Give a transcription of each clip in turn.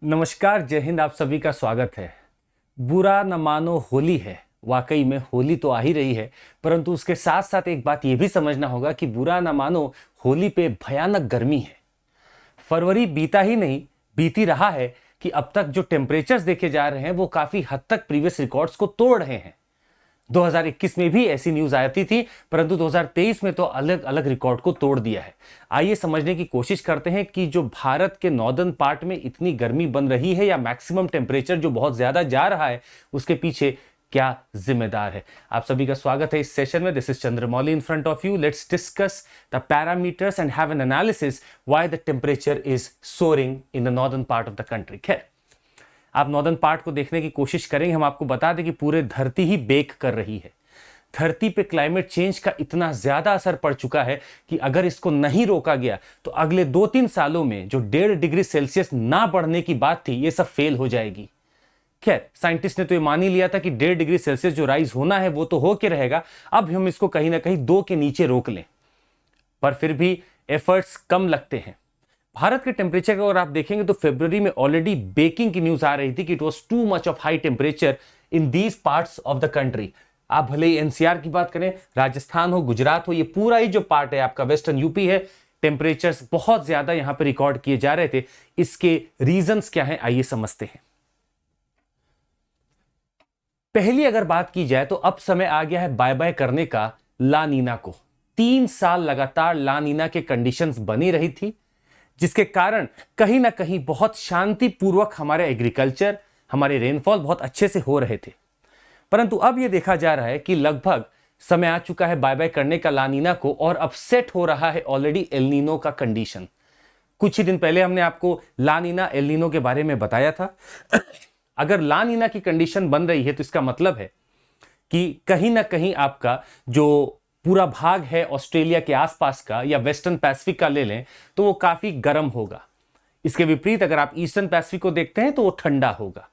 नमस्कार, जय हिंद। आप सभी का स्वागत है। बुरा न मानो होली है। वाकई में होली तो आ ही रही है, परंतु उसके साथ साथ एक बात यह भी समझना होगा कि बुरा न मानो होली पे भयानक गर्मी है। फरवरी बीता ही नहीं, बीती रहा है कि अब तक जो टेम्परेचर्स देखे जा रहे हैं वो काफी हद तक प्रीवियस रिकॉर्ड्स को तोड़ रहे हैं। 2021 में भी ऐसी न्यूज आती थी, परंतु 2023 में तो अलग अलग रिकॉर्ड को तोड़ दिया है। आइए समझने की कोशिश करते हैं कि जो भारत के नॉर्दर्न पार्ट में इतनी गर्मी बन रही है या मैक्सिमम टेम्परेचर जो बहुत ज्यादा जा रहा है, उसके पीछे क्या जिम्मेदार है। आप सभी का स्वागत है इस सेशन में। This is Chandramouli in front of you. Let's discuss the parameters and have an analysis why the temperature is soaring in the northern part of the country. खैर, आप नॉर्दर्न पार्ट को देखने की कोशिश करेंगे। हम आपको बता दें कि पूरे धरती ही बेक कर रही है। धरती पे क्लाइमेट चेंज का इतना ज्यादा असर पड़ चुका है कि अगर इसको नहीं रोका गया तो अगले 2-3 सालों में जो 1.5 डिग्री सेल्सियस ना बढ़ने की बात थी, ये सब फेल हो जाएगी। खैर, साइंटिस्ट ने तो ये मान ही लिया था कि 1.5 डिग्री सेल्सियस जो राइज होना है वो तो हो के रहेगा। अब हम इसको कहीं ना कहीं 2 के नीचे रोक लें, पर फिर भी एफर्ट्स कम लगते हैं। भारत के टेम्परेचर को अगर आप देखेंगे तो फरवरी में ऑलरेडी बेकिंग की न्यूज आ रही थी कि it was too much of high temperature in these parts of the country. आप भले ही एनसीआर की बात करें, राजस्थान हो, गुजरात हो, ये पूरा ही जो पार्ट है आपका वेस्टर्न यूपी है, टेम्परेचर्स बहुत ज्यादा यहां पर रिकॉर्ड किए जा रहे थे। इसके रीजंस क्या हैं, आइए समझते हैं। पहली अगर बात की जाए तो अब समय आ गया है बाय बाय करने का ला नीना को। 3 साल लगातार ला नीना के कंडीशंस बनी रही थी, जिसके कारण कहीं ना कहीं बहुत शांतिपूर्वक हमारे एग्रीकल्चर, हमारे रेनफॉल बहुत अच्छे से हो रहे थे। परंतु अब यह देखा जा रहा है कि लगभग समय आ चुका है बाय बाय करने का ला नीना को, और अब सेट हो रहा है ऑलरेडी एल नीनो का कंडीशन। कुछ ही दिन पहले हमने आपको ला नीना एल नीनो के बारे में बताया था। अगर ला नीना की कंडीशन बन रही है तो इसका मतलब है कि कहीं ना कहीं आपका जो पूरा भाग है ऑस्ट्रेलिया के आसपास का या वेस्टर्न पैसिफिक का ले लें तो वो काफी गर्म होगा। इसके विपरीत अगर आप ईस्टर्न पैसिफिक को देखते हैं तो वो ठंडा होगा।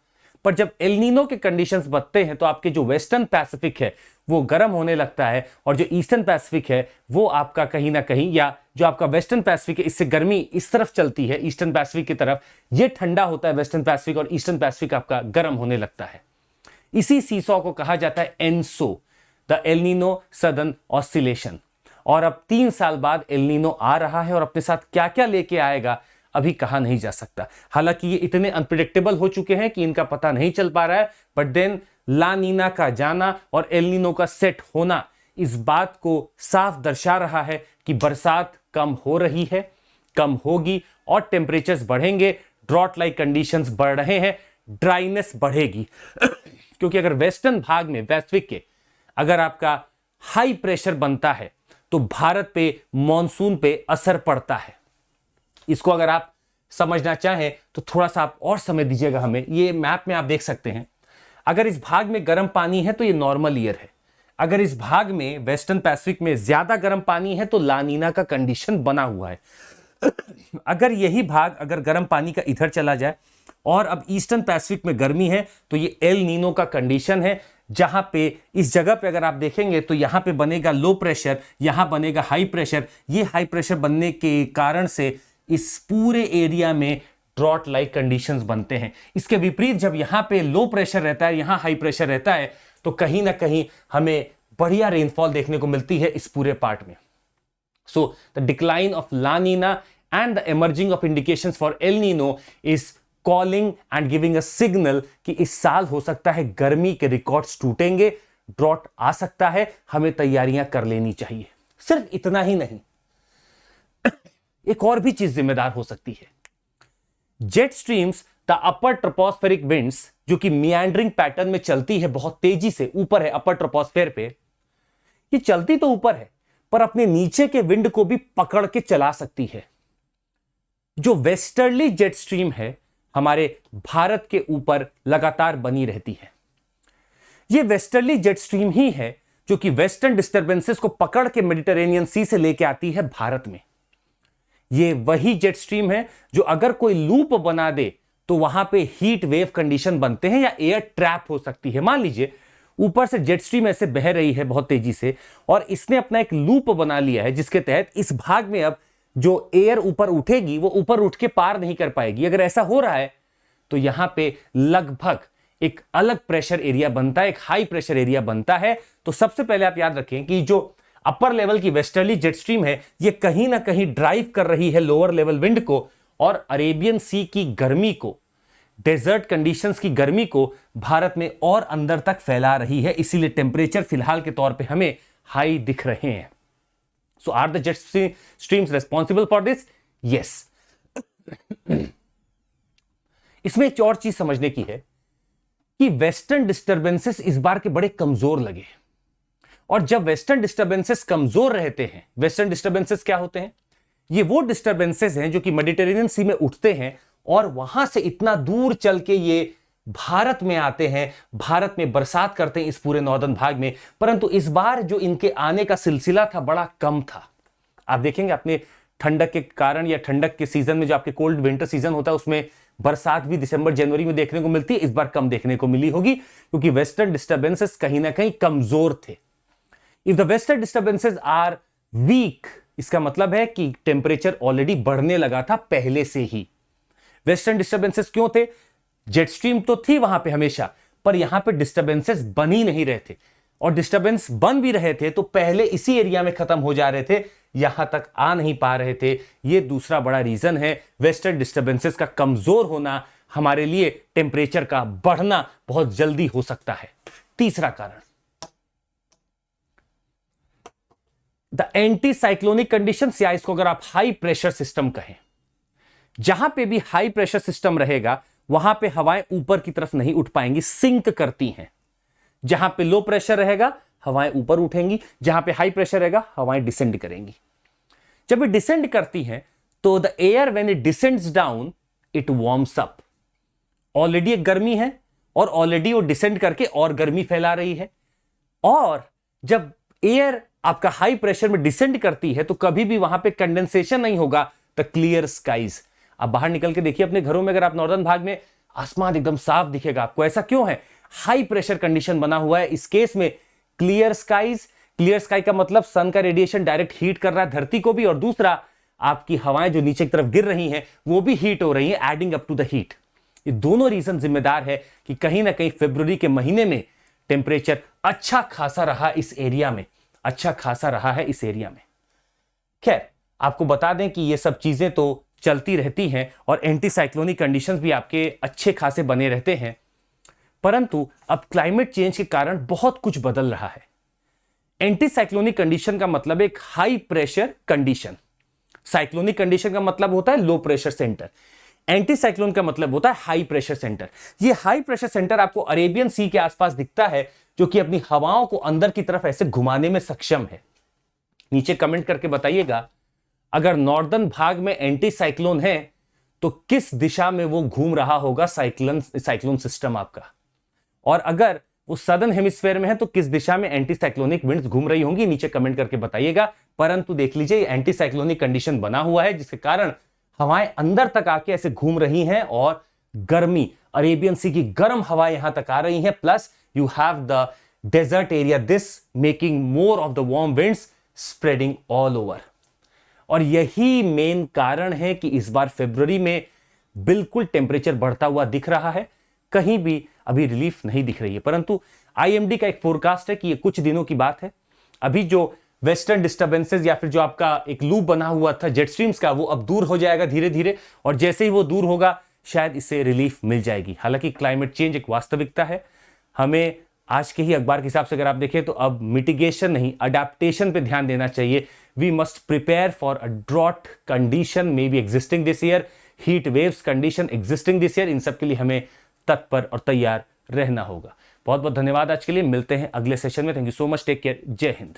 पर जब एल नीनो के कंडीशंस बनते हैं तो आपके जो वेस्टर्न पैसिफिक है वो गर्म होने लगता है, और जो ईस्टर्न पैसिफिक है वो आपका कहीं ना कहीं, या जो आपका वेस्टर्न पैसिफिक है, इससे गर्मी इस तरफ चलती है ईस्टर्न पैसिफिक की तरफ, ये ठंडा होता है वेस्टर्न पैसिफिक, और ईस्टर्न पैसिफिक आपका गर्म होने लगता है। इसी सीसॉ को कहा जाता है ENSO, the El Nino southern oscillation. और अब 3 साल बाद एल नीनो आ रहा है, और अपने साथ क्या क्या लेके आएगा अभी कहा नहीं जा सकता। हालांकि ये इतने अनप्रिडिक्टेबल हो चुके हैं कि इनका पता नहीं चल पा रहा है, बट देन ला नीना का जाना और एल नीनो का सेट होना इस बात को साफ दर्शा रहा है कि बरसात कम हो रही है, कम होगी, और टेम्परेचर्स बढ़ेंगे। ड्रॉट लाइक कंडीशंस बढ़ रहे हैं, ड्राइनेस बढ़ेगी। क्योंकि अगर वेस्टर्न भाग में पैसिफिक के अगर आपका हाई प्रेशर बनता है तो भारत पे मॉनसून पे असर पड़ता है। इसको अगर आप समझना चाहें तो थोड़ा सा आप और समय दीजिएगा हमें। ये मैप में आप देख सकते हैं, अगर इस भाग में गर्म पानी है तो ये नॉर्मल ईयर है। अगर इस भाग में वेस्टर्न पैसिफिक में ज्यादा गर्म पानी है तो ला नीना का कंडीशन बना हुआ है। अगर यही भाग अगर गर्म पानी का इधर चला जाए और अब ईस्टर्न पैसिफिक में गर्मी है तो ये एल नीनो का कंडीशन है, जहां पे इस जगह पे अगर आप देखेंगे तो यहां पे बनेगा लो प्रेशर, यहां बनेगा हाई प्रेशर। ये हाई प्रेशर बनने के कारण से इस पूरे एरिया में ड्रॉट लाइक कंडीशंस बनते हैं। इसके विपरीत जब यहां पे लो प्रेशर रहता है, यहां हाई प्रेशर रहता है, तो कहीं ना कहीं हमें बढ़िया रेनफॉल देखने को मिलती है इस पूरे पार्ट में। So the decline of La Nina and the emerging of indications for El Nino is calling and giving a signal कि इस साल हो सकता है गर्मी के रिकॉर्ड्स टूटेंगे, ड्रॉट आ सकता है, हमें तैयारियां कर लेनी चाहिए। सिर्फ इतना ही नहीं, एक और भी चीज जिम्मेदार हो सकती है। Jet streams, the upper tropospheric winds, जो कि मियांड्रिंग पैटर्न में चलती है, बहुत तेजी से ऊपर है अपर ट्रोपोस्फेयर पे, ये चलती तो ऊपर है पर अपने नीचे के विंड को भी पकड़ के चला सकती है। जो वेस्टर्ली जेट स्ट्रीम है हमारे भारत के ऊपर लगातार बनी रहती है। यह वेस्टर्ली जेट स्ट्रीम ही है जो कि वेस्टर्न डिस्टर्बेंसेस को पकड़ के मेडिटेरेनियन सी से लेके आती है भारत में। यह वही जेट स्ट्रीम है जो अगर कोई लूप बना दे तो वहां पे हीट वेव कंडीशन बनते हैं या एयर ट्रैप हो सकती है। मान लीजिए ऊपर से जेट स्ट्रीम ऐसे बह रही है बहुत तेजी से, और इसने अपना एक लूप बना लिया है जिसके तहत इस भाग में अब जो एयर ऊपर उठेगी वो ऊपर उठ के पार नहीं कर पाएगी। अगर ऐसा हो रहा है तो यहां पे लगभग एक अलग प्रेशर एरिया बनता है, एक हाई प्रेशर एरिया बनता है। तो सबसे पहले आप याद रखें कि जो अपर लेवल की वेस्टर्ली जेट स्ट्रीम है, ये कहीं ना कहीं ड्राइव कर रही है लोअर लेवल विंड को और अरेबियन सी की गर्मी को, डेजर्ट कंडीशंस की गर्मी को भारत में और अंदर तक फैला रही है। इसीलिए टेम्परेचर फिलहाल के तौर पे हमें हाई दिख रहे हैं। So are the jet streams responsible for this? Yes. इसमें एक और चीज समझने की है कि वेस्टर्न डिस्टर्बेंसेस इस बार के बड़े कमजोर लगे। और जब वेस्टर्न डिस्टर्बेंसेस कमजोर रहते हैं, वेस्टर्न डिस्टर्बेंसेस क्या होते हैं? ये वो डिस्टर्बेंसेस हैं जो कि मेडिटेरेनियन सी में उठते हैं और वहां से इतना दूर चल के ये भारत में आते हैं, भारत में बरसात करते हैं इस पूरे नॉर्दर्न भाग में। परंतु इस बार जो इनके आने का सिलसिला था बड़ा कम था। आप देखेंगे अपने ठंडक के कारण या ठंडक के सीजन में जो आपके कोल्ड विंटर सीजन होता है उसमें बरसात भी दिसंबर जनवरी में देखने को मिलती है, इस बार कम देखने को मिली होगी क्योंकि वेस्टर्न डिस्टर्बेंसेस कहीं ना कहीं कमजोर थे। If the western disturbances are weak, इसका मतलब है कि टेम्परेचर ऑलरेडी बढ़ने लगा था पहले से ही। वेस्टर्न डिस्टर्बेंसेस क्यों थे? जेट स्ट्रीम तो थी वहां पे हमेशा, पर यहां पे डिस्टर्बेंसेस बन ही नहीं रहे थे, और डिस्टर्बेंस बन भी रहे थे तो पहले इसी एरिया में खत्म हो जा रहे थे, यहां तक आ नहीं पा रहे थे। यह दूसरा बड़ा रीजन है वेस्टर्न डिस्टर्बेंसेस का कमजोर होना, हमारे लिए टेम्परेचर का बढ़ना बहुत जल्दी हो सकता है। तीसरा कारण, द एंटी साइक्लोनिक कंडीशंस, या इसको अगर आप हाई प्रेशर सिस्टम कहें। जहां पे भी हाई प्रेशर सिस्टम रहेगा वहां पे हवाएं ऊपर की तरफ नहीं उठ पाएंगी, सिंक करती हैं। जहां पे लो प्रेशर रहेगा हवाएं ऊपर उठेंगी, जहां पे हाई प्रेशर रहेगा हवाएं डिसेंड करेंगी। जब ये डिसेंड करती हैं तो the air when it descends down it warms up. Already एक गर्मी है और ऑलरेडी वो डिसेंड करके और गर्मी फैला रही है। और जब एयर आपका हाई प्रेशर में डिसेंड करती है तो कभी भी वहां पे कंडेंसेशन नहीं होगा, द क्लियर स्काइज। अब बाहर निकल के देखिए अपने घरों में, अगर आप नॉर्दर्न भाग में, आसमान एकदम साफ दिखेगा आपको। ऐसा क्यों है? हाई प्रेशर कंडीशन बना हुआ है। इस केस में क्लियर स्काइज, क्लियर स्काई का मतलब सन का रेडिएशन डायरेक्ट हीट कर रहा है धरती को भी, और दूसरा आपकी हवाएं जो नीचे की तरफ गिर रही हैं वो भी हीट हो रही हैं, adding up to the heat. ये दोनों रीजन जिम्मेदार है कि कहीं ना कहीं फरवरी के महीने में टेम्परेचर अच्छा खासा रहा इस एरिया में, अच्छा खासा रहा है इस एरिया में। खैर, आपको बता दें कि ये सब चीजें तो चलती रहती हैं और एंटी साइक्लोनिक कंडीशंस भी आपके अच्छे खासे बने रहते हैं, परंतु अब क्लाइमेट चेंज के कारण बहुत कुछ बदल रहा है। एंटी साइक्लोनिक कंडीशन का मतलब एक high pressure condition, cyclonic condition का मतलब होता है low pressure centre, anti cyclone का मतलब होता है हाई प्रेशर सेंटर। ये हाई प्रेशर सेंटर आपको अरेबियन सी के आसपास दिखता है, जो कि अपनी हवाओं को अंदर की तरफ ऐसे घुमाने में सक्षम है। नीचे कमेंट करके बताइएगा, अगर नॉर्दर्न भाग में एंटी साइक्लोन है तो किस दिशा में वो घूम रहा होगा साइक्लोन सिस्टम आपका, और अगर वो सदर्न हेमिस्फेयर में है तो किस दिशा में एंटी साइक्लोनिक विंड्स घूम रही होंगी, नीचे कमेंट करके बताइएगा। परंतु देख लीजिए, एंटी साइक्लोनिक कंडीशन बना हुआ है जिसके कारण हवाएं अंदर तक आके ऐसे घूम रही हैं और गर्मी, अरेबियन सी की गर्म हवाएं यहां तक आ रही हैं। Plus you have the desert area, this making more of the warm winds spreading all over. और यही मेन कारण है कि इस बार फरवरी में बिल्कुल टेम्परेचर बढ़ता हुआ दिख रहा है, कहीं भी अभी रिलीफ नहीं दिख रही है। परंतु आईएमडी का एक फोरकास्ट है कि ये कुछ दिनों की बात है। अभी जो वेस्टर्न डिस्टर्बेंसेस या फिर जो आपका एक लूप बना हुआ था जेट स्ट्रीम्स का, वो अब दूर हो जाएगा धीरे धीरे, और जैसे ही वो दूर होगा शायद इससे रिलीफ मिल जाएगी। हालांकि क्लाइमेट चेंज एक वास्तविकता है, हमें आज के ही अखबार के हिसाब से अगर आप देखें तो अब मिटिगेशन नहीं, अडेप्टेशन पे ध्यान देना चाहिए। We must prepare for a drought condition maybe existing this year, heat waves condition existing this year. इन सब के लिए हमें तत्पर और तैयार रहना होगा। बहुत बहुत धन्यवाद आज के लिए, मिलते हैं अगले सेशन में। Thank you so much, take care, जय हिंद।